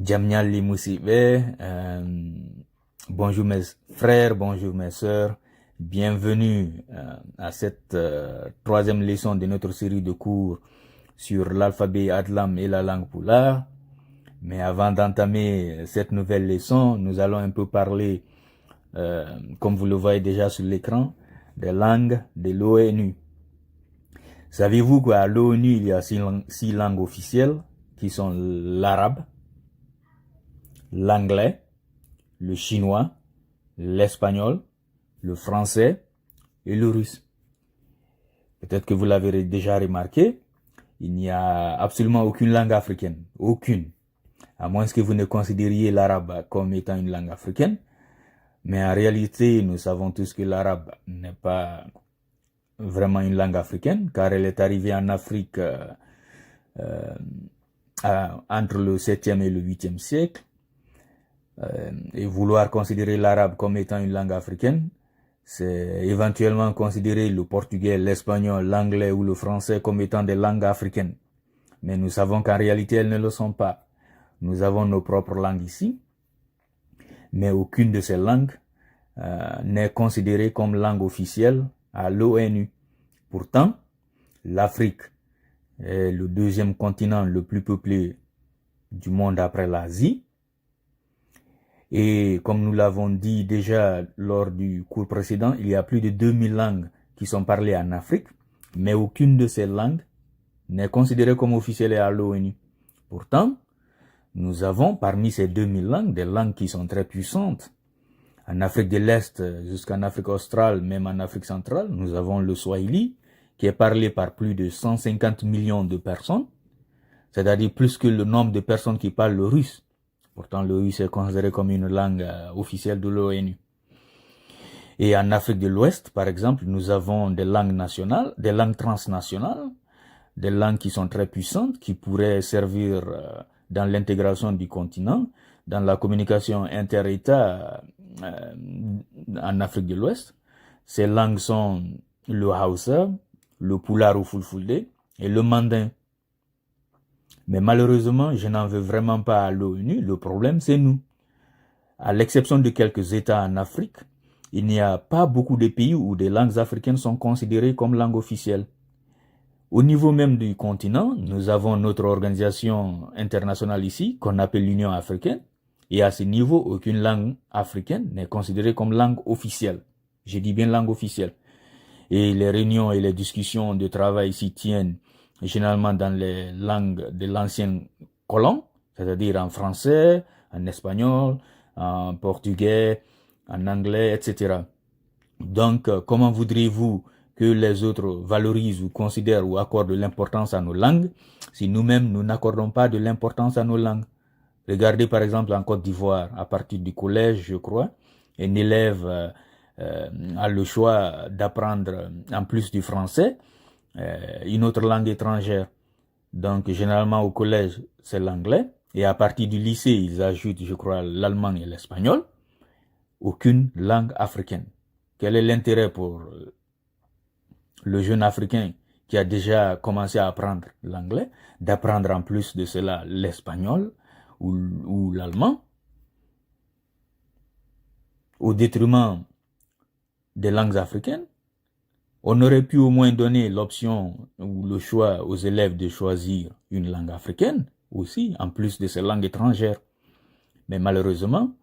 Jamnyali Moussibe, bonjour mes frères, bonjour mes sœurs, bienvenue à cette troisième leçon de notre série de cours sur l'alphabet Adlam et la langue Pulaar. Mais avant d'entamer cette nouvelle leçon, nous allons un peu parler, comme vous le voyez déjà sur l'écran, des langues de l'ONU. Savez-vous qu'à l'ONU, il y a six langues officielles qui sont l'arabe, l'anglais, le chinois, l'espagnol, le français et le russe. Peut-être que vous l'avez déjà remarqué, il n'y a absolument aucune langue africaine, aucune, à moins que vous ne considériez l'arabe comme étant une langue africaine. Mais en réalité, nous savons tous que l'arabe n'est pas vraiment une langue africaine, car elle est arrivée en Afrique entre le 7e et le 8e siècle. Et vouloir considérer l'arabe comme étant une langue africaine, c'est éventuellement considérer le portugais, l'espagnol, l'anglais ou le français comme étant des langues africaines. Mais nous savons qu'en réalité, elles ne le sont pas. Nous avons nos propres langues ici, mais aucune de ces langues n'est considérée comme langue officielle à l'ONU. Pourtant, l'Afrique est le deuxième continent le plus peuplé du monde après l'Asie. Et comme nous l'avons dit déjà lors du cours précédent, il y a plus de 2000 langues qui sont parlées en Afrique, mais aucune de ces langues n'est considérée comme officielle à l'ONU. Pourtant, nous avons parmi ces 2000 langues des langues qui sont très puissantes. En Afrique de l'Est jusqu'en Afrique australe, même en Afrique centrale, nous avons le Swahili qui est parlé par plus de 150 millions de personnes, c'est-à-dire plus que le nombre de personnes qui parlent le russe. Pourtant, le russe est considéré comme une langue officielle de l'ONU. Et en Afrique de l'Ouest, par exemple, nous avons des langues nationales, des langues transnationales, des langues qui sont très puissantes, qui pourraient servir dans l'intégration du continent, dans la communication inter-État en Afrique de l'Ouest. Ces langues sont le Hausa, le Pulaar ou Fulfulde et le Mandin. Mais malheureusement, je n'en veux vraiment pas à l'ONU. Le problème, c'est nous. À l'exception de quelques États en Afrique, il n'y a pas beaucoup de pays où des langues africaines sont considérées comme langue officielle. Au niveau même du continent, nous avons notre organisation internationale ici, qu'on appelle l'Union africaine. Et à ce niveau, aucune langue africaine n'est considérée comme langue officielle. Je dis bien langue officielle. Et les réunions et les discussions de travail s'y tiennent généralement dans les langues de l'ancien colon, c'est-à-dire en français, en espagnol, en portugais, en anglais, etc. Donc, comment voudriez-vous que les autres valorisent ou considèrent ou accordent de l'importance à nos langues si nous-mêmes, nous n'accordons pas de l'importance à nos langues? Regardez par exemple en Côte d'Ivoire, à partir du collège, je crois, un élève a le choix d'apprendre, en plus du français, une autre langue étrangère. Donc, généralement, au collège, c'est l'anglais. Et à partir du lycée, ils ajoutent, je crois, l'allemand et l'espagnol. Aucune langue africaine. Quel est l'intérêt pour le jeune africain qui a déjà commencé à apprendre l'anglais, d'apprendre en plus de cela l'espagnol ou l'allemand, au détriment des langues africaines? On aurait pu au moins donner l'option ou le choix aux élèves de choisir une langue africaine aussi, en plus de ces langues étrangères. Mais malheureusement,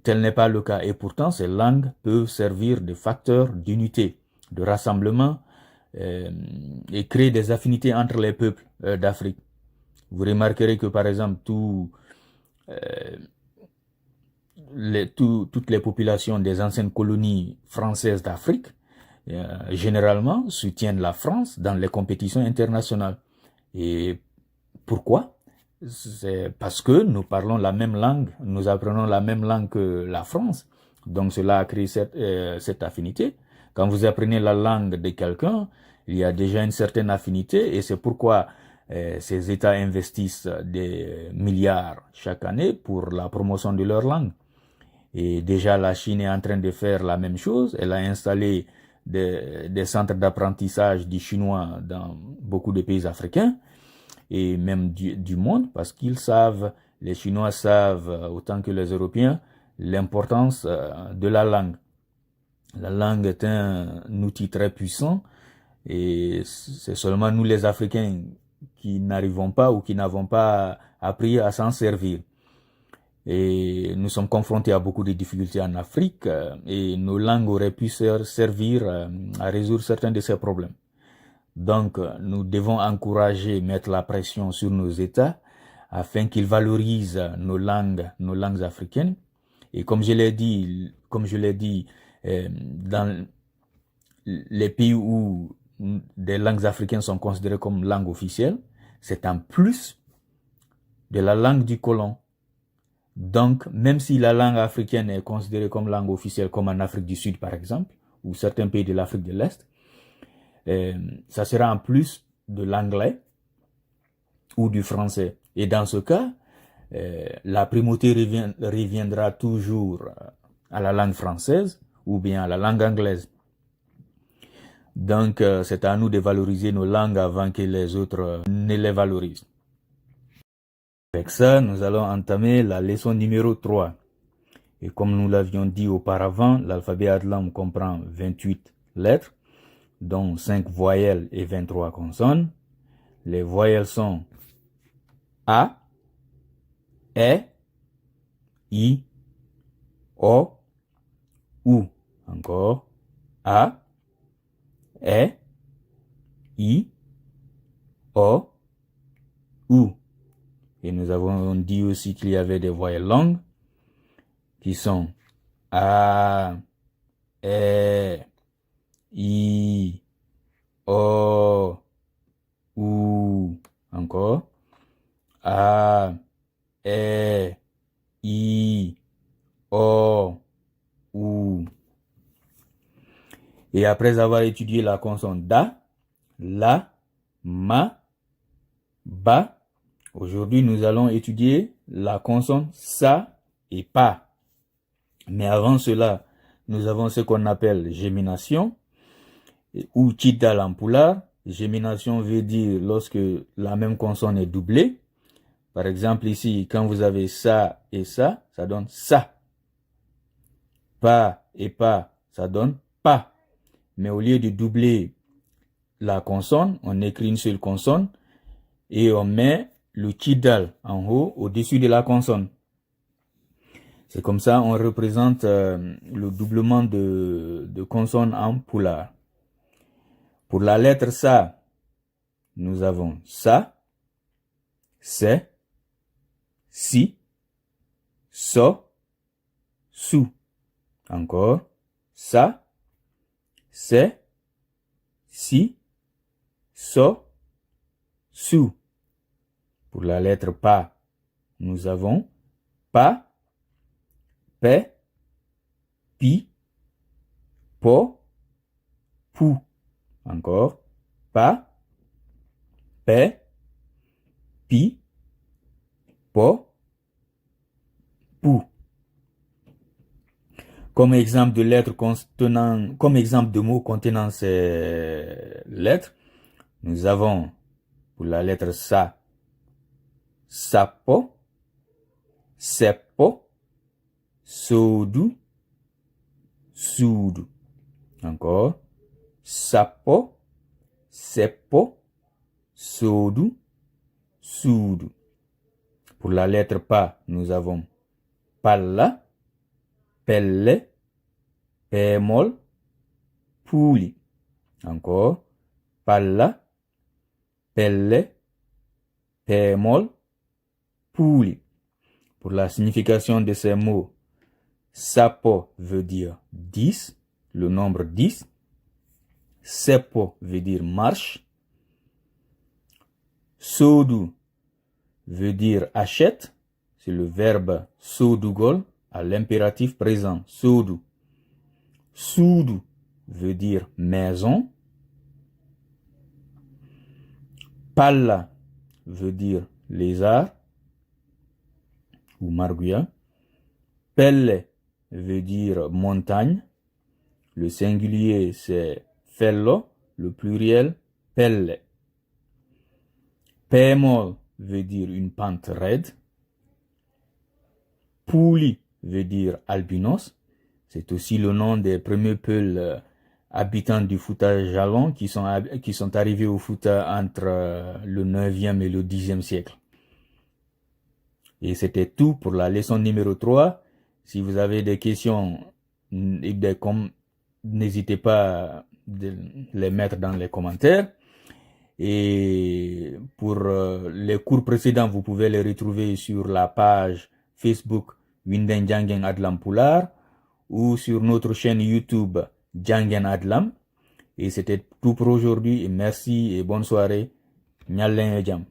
tel n'est pas le cas. Et pourtant, ces langues peuvent servir de facteurs d'unité, de rassemblement et créer des affinités entre les peuples d'Afrique. Vous remarquerez que, par exemple, toutes les populations des anciennes colonies françaises d'Afrique généralement soutiennent la France dans les compétitions internationales. Et pourquoi? C'est parce que nous parlons la même langue, nous apprenons la même langue que la France. Donc cela a créé cette affinité. Quand vous apprenez la langue de quelqu'un, il y a déjà une certaine affinité et c'est pourquoi ces États investissent des milliards chaque année pour la promotion de leur langue. Et déjà la Chine est en train de faire la même chose. Elle a installé des centres d'apprentissage du chinois dans beaucoup de pays africains. et même du monde, parce qu'ils savent, les Chinois savent autant que les Européens, l'importance de la langue. La langue est un outil très puissant et c'est seulement nous les Africains qui n'arrivons pas ou qui n'avons pas appris à s'en servir. Et nous sommes confrontés à beaucoup de difficultés en Afrique et nos langues auraient pu servir à résoudre certains de ces problèmes. Donc, nous devons encourager, mettre la pression sur nos États afin qu'ils valorisent nos langues africaines. Et comme je l'ai dit, dans les pays où des langues africaines sont considérées comme langue officielle, c'est en plus de la langue du colon. Donc, même si la langue africaine est considérée comme langue officielle, comme en Afrique du Sud par exemple, ou certains pays de l'Afrique de l'Est, ça sera en plus de l'anglais ou du français. Et dans ce cas, la primauté reviendra toujours à la langue française ou bien à la langue anglaise. Donc, c'est à nous de valoriser nos langues avant que les autres ne les valorisent. Avec ça, nous allons entamer la leçon numéro 3. Et comme nous l'avions dit auparavant, l'alphabet Adlam comprend 28 lettres, dont 5 voyelles et 23 consonnes. Les voyelles sont A, E, I, O, U. Encore. A, E, I, O, U. Et nous avons dit aussi qu'il y avait des voyelles longues qui sont A, E, I, O, U. Encore. A, E, I, O, U. Et après avoir étudié la consonne Da, La, Ma, Ba, aujourd'hui nous allons étudier la consonne Sa et Pa. Mais avant cela, nous avons ce qu'on appelle gémination ou Chidal en pulaar. Gémination veut dire lorsque la même consonne est doublée. Par exemple ici, quand vous avez ça et ça donne ça. Pa et pa, ça donne pa. Mais au lieu de doubler la consonne, on écrit une seule consonne et on met le Chidal en haut au-dessus de la consonne. C'est comme ça on représente le doublement de consonnes en pulaar. Pour la lettre Sa, nous avons Sa, Se, Si, So, Su. Encore. Sa, Se, Si, So, Su. Pour la lettre Pa, nous avons Pa, Pe, Pi, Po, Pu. Encore. Pa, Pe, Pi, Po, Pu. Comme exemple de mots contenant ces lettres, nous avons pour la lettre Sa, Sapo, Seppo, Sodu, Sudu. Encore. Sapo, Seppo, Sodu, Sudu. Pour la lettre Pa, nous avons Palla, Pelle, Pemol, Puli. Encore. Palla, Pelle, Pemol, Puli. Pour la signification de ces mots, Sapo veut dire 10, le nombre 10. Seppo veut dire marche. Sodu veut dire achète. C'est le verbe sodugol à l'impératif présent. Sodu. Sudu veut dire maison. Palla veut dire lézard ou marguya. Pelle veut dire montagne. Le singulier c'est fello, le pluriel pelle. Pémol veut dire une pente raide. Pouli veut dire albinos. C'est aussi le nom des premiers peuples habitants du Fouta Jalon qui sont arrivés au Fouta entre le 9e et le 10e siècle. Et c'était tout pour la leçon numéro 3. Si vous avez des questions, n'hésitez pas à les mettre dans les commentaires. Et pour les cours précédents, vous pouvez les retrouver sur la page Facebook Winden Jangen Adlam Pular ou sur notre chaîne YouTube Jangen Adlam. Et c'était tout pour aujourd'hui. Et merci et bonne soirée. Nyalen et Jam.